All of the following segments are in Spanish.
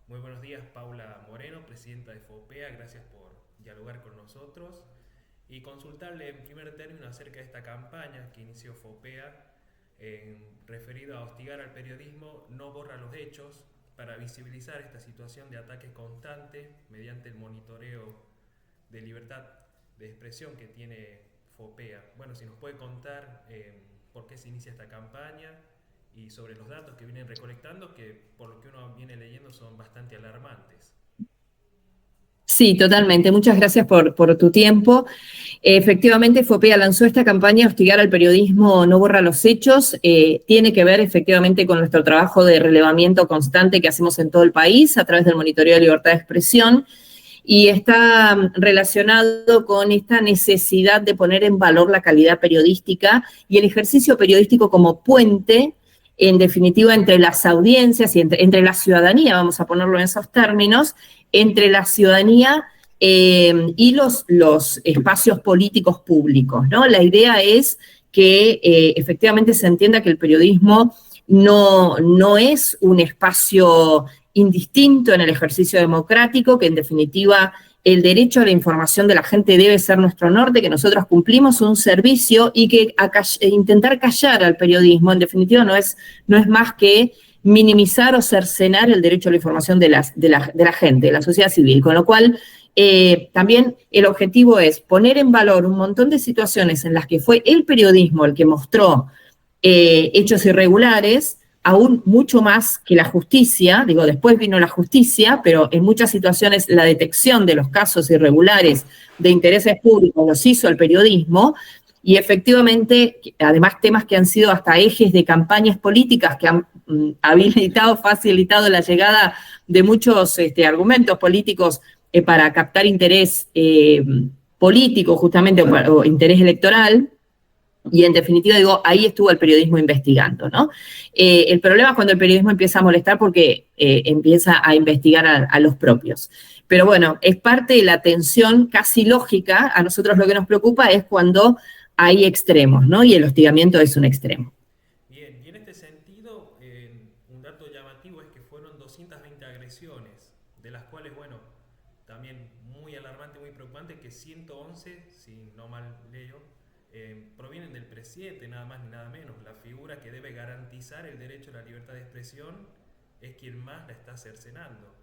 Muy buenos días, Paula Moreno, presidenta de FOPEA. Gracias por dialogar con nosotros y consultarle en primer término acerca de esta campaña que inició FOPEA referido a hostigar al periodismo no borra los hechos para visibilizar esta situación de ataque constante mediante el monitoreo de libertad de expresión que tiene FOPEA. Bueno, si nos puede contar por qué se inicia esta campaña y sobre los datos que vienen recolectando, que por lo que uno viene leyendo son bastante alarmantes. Sí, totalmente. Muchas gracias por tu tiempo. Efectivamente, FOPEA lanzó esta campaña Hostigar al periodismo no borra los hechos. Tiene que ver efectivamente con nuestro trabajo de relevamiento constante que hacemos en todo el país a través del monitoreo de libertad de expresión y está relacionado con esta necesidad de poner en valor la calidad periodística y el ejercicio periodístico como puente, en definitiva, entre las audiencias y entre la ciudadanía, vamos a ponerlo en esos términos, entre la ciudadanía y los espacios políticos públicos, ¿no? La idea es que efectivamente se entienda que el periodismo no es un espacio indistinto en el ejercicio democrático, que en definitiva el derecho a la información de la gente debe ser nuestro norte, que nosotros cumplimos un servicio y que intentar callar al periodismo, en definitiva, no es más que minimizar o cercenar el derecho a la información de la gente, de la sociedad civil, con lo cual también el objetivo es poner en valor un montón de situaciones en las que fue el periodismo el que mostró hechos irregulares, aún mucho más que la justicia, digo, después vino la justicia, pero en muchas situaciones la detección de los casos irregulares de intereses públicos los hizo el periodismo, y efectivamente, además temas que han sido hasta ejes de campañas políticas que han facilitado la llegada de muchos argumentos políticos para captar interés político justamente o interés electoral. Y en definitiva, digo, ahí estuvo el periodismo investigando, ¿no? El problema es cuando el periodismo empieza a molestar porque empieza a investigar a los propios. Pero bueno, es parte de la tensión casi lógica. A nosotros lo que nos preocupa es cuando hay extremos, ¿no? Y el hostigamiento es un extremo. Bien, y en este sentido, un dato llamativo es que fueron 220 agresiones, de las cuales, bueno, también muy alarmante, muy preocupante, que 111, si no mal leo, provienen del presidente, nada más ni nada menos. La figura que debe garantizar el derecho a la libertad de expresión es quien más la está cercenando.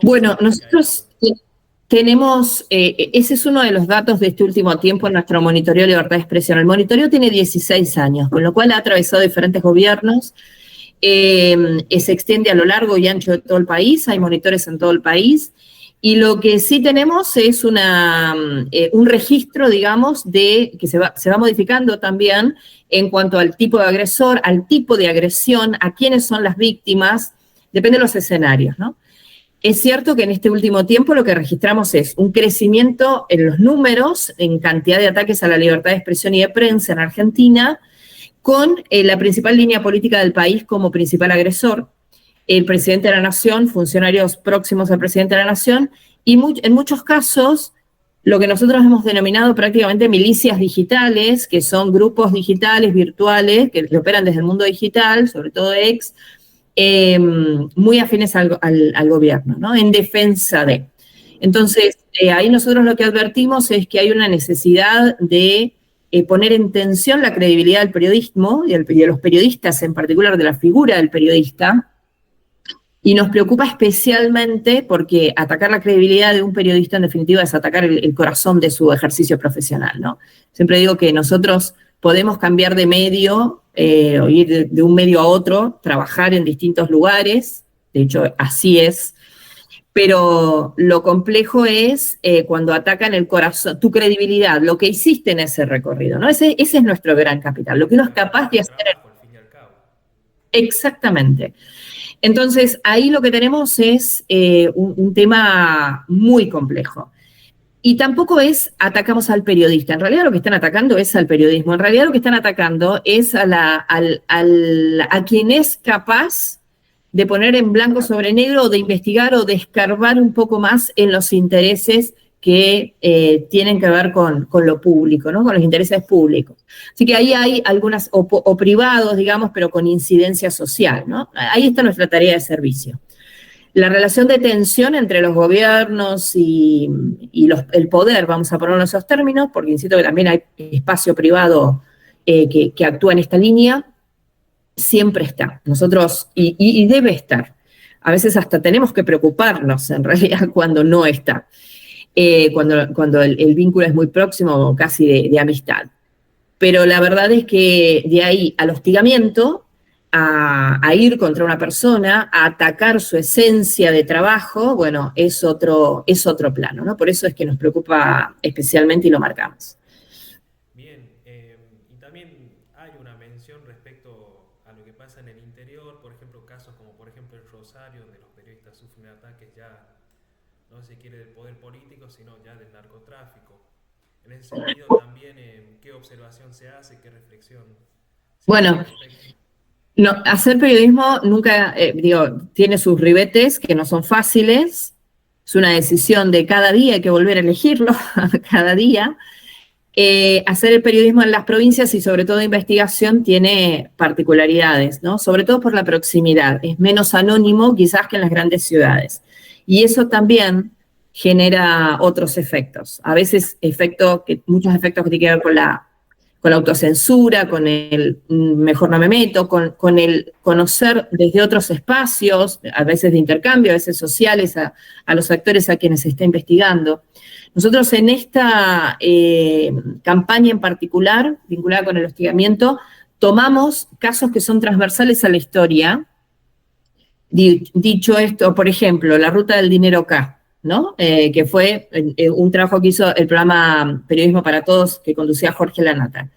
Bueno, nosotros tenemos, ese es uno de los datos de este último tiempo en nuestro monitoreo de libertad de expresión. El monitoreo tiene 16 años, con lo cual ha atravesado diferentes gobiernos, se extiende a lo largo y ancho de todo el país, hay monitores en todo el país, y lo que sí tenemos es un registro, digamos, que se va modificando también en cuanto al tipo de agresor, al tipo de agresión, a quiénes son las víctimas, depende de los escenarios, ¿no? Es cierto que en este último tiempo lo que registramos es un crecimiento en los números, en cantidad de ataques a la libertad de expresión y de prensa en Argentina, con la principal línea política del país como principal agresor, el presidente de la Nación, funcionarios próximos al presidente de la Nación, y en muchos casos lo que nosotros hemos denominado prácticamente milicias digitales, que son grupos digitales, virtuales, que operan desde el mundo digital, sobre todo muy afines al gobierno, ¿no? En defensa de. Entonces, ahí nosotros lo que advertimos es que hay una necesidad de poner en tensión la credibilidad del periodismo y de los periodistas, en particular de la figura del periodista, y nos preocupa especialmente porque atacar la credibilidad de un periodista, en definitiva, es atacar el corazón de su ejercicio profesional, ¿no? Siempre digo que nosotros podemos cambiar de medio, o ir de un medio a otro, trabajar en distintos lugares, de hecho, así es, pero lo complejo es cuando atacan el corazón, tu credibilidad, lo que hiciste en ese recorrido, ¿no? Ese es nuestro gran capital, lo que uno es capaz de hacer. Al fin y al cabo. Exactamente. Entonces, ahí lo que tenemos es un tema muy complejo. Y tampoco atacamos al periodista. En realidad lo que están atacando es al periodismo. En realidad lo que están atacando es a quien es capaz de poner en blanco sobre negro o de investigar o de escarbar un poco más en los intereses que tienen que ver con lo público, ¿no? Con los intereses públicos. Así que ahí hay algunas, o privados, digamos, pero con incidencia social, ¿no? Ahí está nuestra tarea de servicio. La relación de tensión entre los gobiernos y el poder, vamos a ponerlo en esos términos, porque insisto que también hay espacio privado que actúa en esta línea, siempre está. Nosotros, y debe estar. A veces hasta tenemos que preocuparnos, en realidad, cuando no está. Cuando el vínculo es muy próximo, casi de amistad. Pero la verdad es que de ahí al hostigamiento, a ir contra una persona, a atacar su esencia de trabajo, bueno, es otro plano, ¿no? Por eso es que nos preocupa especialmente y lo marcamos. Bien, y también hay una mención respecto a lo que pasa en el interior, por ejemplo, casos como por ejemplo el Rosario, donde los periodistas sufren ataques ya, no se quiere del poder político, sino ya del narcotráfico. En ese sentido también, ¿qué observación se hace, qué reflexión se hace al Bueno, respecto? no, hacer periodismo nunca, tiene sus ribetes que no son fáciles, es una decisión de cada día, hay que volver a elegirlo cada día. Hacer el periodismo en las provincias y sobre todo investigación tiene particularidades, ¿no? Sobre todo por la proximidad, es menos anónimo quizás que en las grandes ciudades. Y eso también genera otros efectos, a veces muchos efectos que tienen que ver con la autocensura, con el mejor no me meto, con el conocer desde otros espacios, a veces de intercambio, a veces sociales, a los actores a quienes se está investigando. Nosotros en esta campaña en particular, vinculada con el hostigamiento, tomamos casos que son transversales a la historia. Dicho esto, por ejemplo, la ruta del dinero K, ¿no? Que fue un trabajo que hizo el programa Periodismo para Todos, que conducía Jorge Lanata.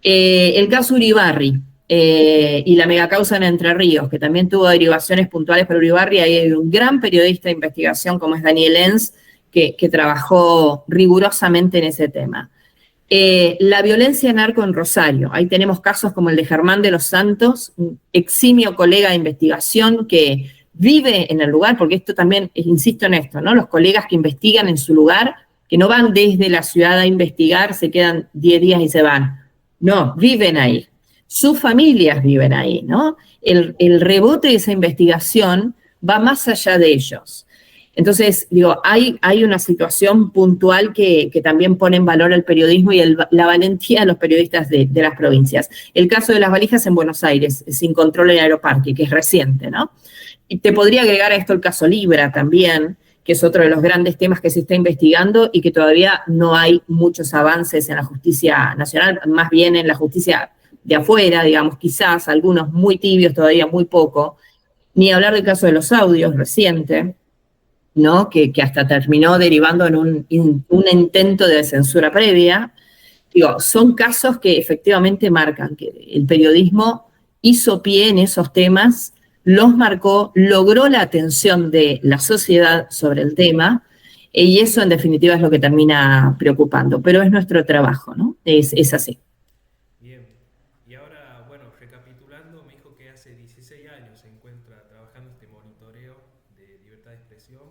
El caso Uribarri y la megacausa en Entre Ríos, que también tuvo derivaciones puntuales para Uribarri. Ahí hay un gran periodista de investigación como es Daniel Enz, que trabajó rigurosamente en ese tema. La violencia narco en Rosario. Ahí tenemos casos como el de Germán de los Santos, un eximio colega de investigación que vive en el lugar, porque esto también, insisto en esto, ¿no? Los colegas que investigan en su lugar, que no van desde la ciudad a investigar, se quedan 10 días y se van. No, viven ahí. Sus familias viven ahí, ¿no? El rebote de esa investigación va más allá de ellos. Entonces, digo, hay una situación puntual que también pone en valor el periodismo y la valentía de los periodistas de las provincias. El caso de las valijas en Buenos Aires, sin control en Aeroparque, que es reciente, ¿no? Y te podría agregar a esto el caso Libra también, que es otro de los grandes temas que se está investigando y que todavía no hay muchos avances en la justicia nacional, más bien en la justicia de afuera, digamos, quizás, algunos muy tibios, todavía muy poco. Ni hablar del caso de los audios reciente, ¿no? Que hasta terminó derivando en un intento de censura previa. Digo, son casos que efectivamente marcan que el periodismo hizo pie en esos temas, los marcó, logró la atención de la sociedad sobre el tema, y eso en definitiva es lo que termina preocupando, pero es nuestro trabajo, ¿no? Es así. Bien, y ahora, bueno, recapitulando, me dijo que hace 16 años se encuentra trabajando este monitoreo de libertad de expresión.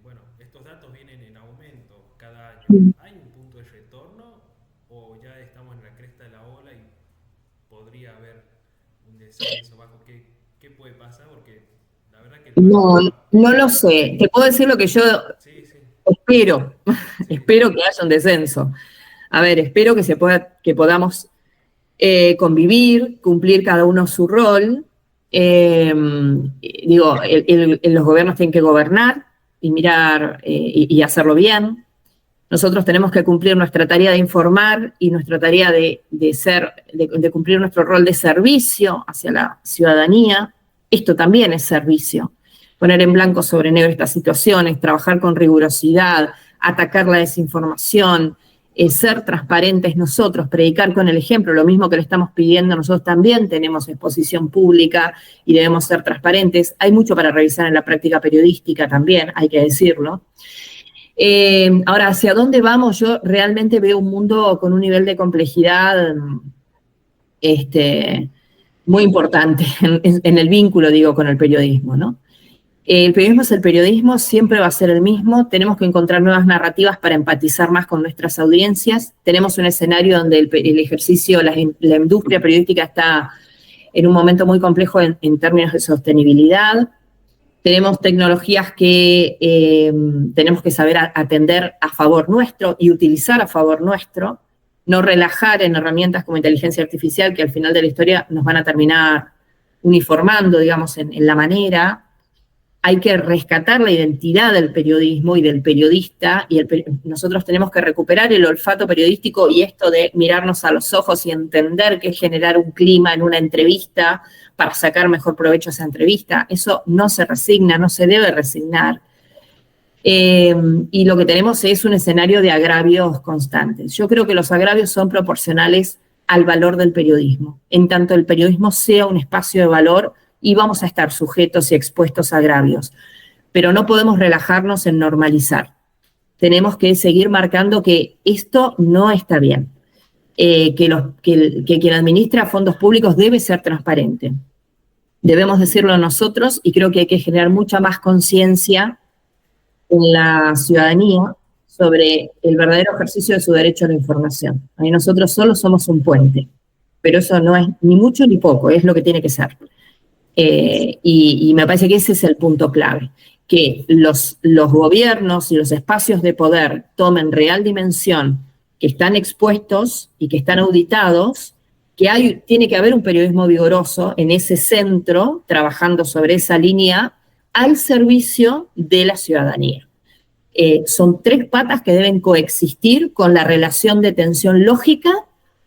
Bueno, estos datos vienen en aumento cada año. ¿Hay un punto de retorno o ya estamos en la cresta de la ola y podría haber un descenso bajo? ¿Qué puede pasar? Porque la verdad que el No, panorama no lo sé. Te puedo decir lo que yo sí, sí, espero. sí, Espero que haya un descenso. A ver, espero que podamos convivir, cumplir cada uno su rol. Digo, los gobiernos tienen que gobernar y mirar y hacerlo bien. Nosotros tenemos que cumplir nuestra tarea de informar y nuestra tarea de cumplir nuestro rol de servicio hacia la ciudadanía. Esto también es servicio. Poner en blanco sobre negro estas situaciones, trabajar con rigurosidad, atacar la desinformación, ser transparentes nosotros, predicar con el ejemplo, lo mismo que le estamos pidiendo, nosotros también tenemos exposición pública y debemos ser transparentes. Hay mucho para revisar en la práctica periodística también, hay que decirlo. Ahora, ¿hacia dónde vamos? Yo realmente veo un mundo con un nivel de complejidad muy importante en el vínculo, digo, con el periodismo, ¿no? El periodismo es el periodismo, siempre va a ser el mismo. Tenemos que encontrar nuevas narrativas para empatizar más con nuestras audiencias. Tenemos un escenario donde el ejercicio, la industria periodística está en un momento muy complejo en términos de sostenibilidad. Tenemos tecnologías que tenemos que saber atender a favor nuestro y utilizar a favor nuestro, no relajar en herramientas como inteligencia artificial que al final de la historia nos van a terminar uniformando, digamos, en la manera. Hay que rescatar la identidad del periodismo y del periodista, y nosotros tenemos que recuperar el olfato periodístico y esto de mirarnos a los ojos y entender qué es generar un clima en una entrevista para sacar mejor provecho a esa entrevista. Eso no se resigna, no se debe resignar. Y lo que tenemos es un escenario de agravios constantes. Yo creo que los agravios son proporcionales al valor del periodismo, en tanto el periodismo sea un espacio de valor y vamos a estar sujetos y expuestos a agravios. Pero no podemos relajarnos en normalizar. Tenemos que seguir marcando que esto no está bien, que quien administra fondos públicos debe ser transparente. Debemos decirlo nosotros y creo que hay que generar mucha más conciencia en la ciudadanía sobre el verdadero ejercicio de su derecho a la información. Ahí nosotros solo somos un puente, pero eso no es ni mucho ni poco, es lo que tiene que ser. Y me parece que ese es el punto clave, que los gobiernos y los espacios de poder tomen real dimensión, que están expuestos y que están auditados, que tiene que haber un periodismo vigoroso en ese centro, trabajando sobre esa línea, al servicio de la ciudadanía. Son tres patas que deben coexistir con la relación de tensión lógica,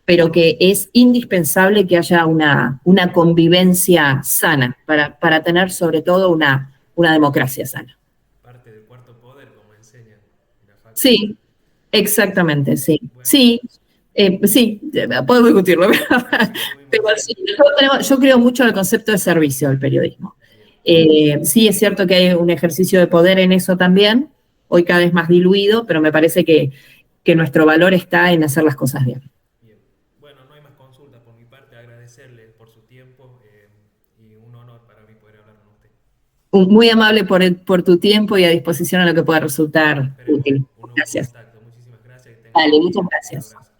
pero que es indispensable que haya una convivencia sana para tener sobre todo una democracia sana. Parte del cuarto poder, como enseñan en la facultad. Sí, exactamente, sí. Bueno. Sí, sí, podemos discutirlo, pero sí, yo creo mucho en el concepto de servicio del periodismo. Sí, es cierto que hay un ejercicio de poder en eso también, hoy cada vez más diluido, pero me parece que nuestro valor está en hacer las cosas bien. Bien. Bueno, no hay más consultas por mi parte. Agradecerle por su tiempo y un honor para mí poder hablar con usted. Muy amable por tu tiempo y a disposición a lo que pueda resultar Esperemos útil. un nuevo Gracias. contacto. Muchísimas gracias. Que tenga Dale, buen muchas día. gracias. Un abrazo.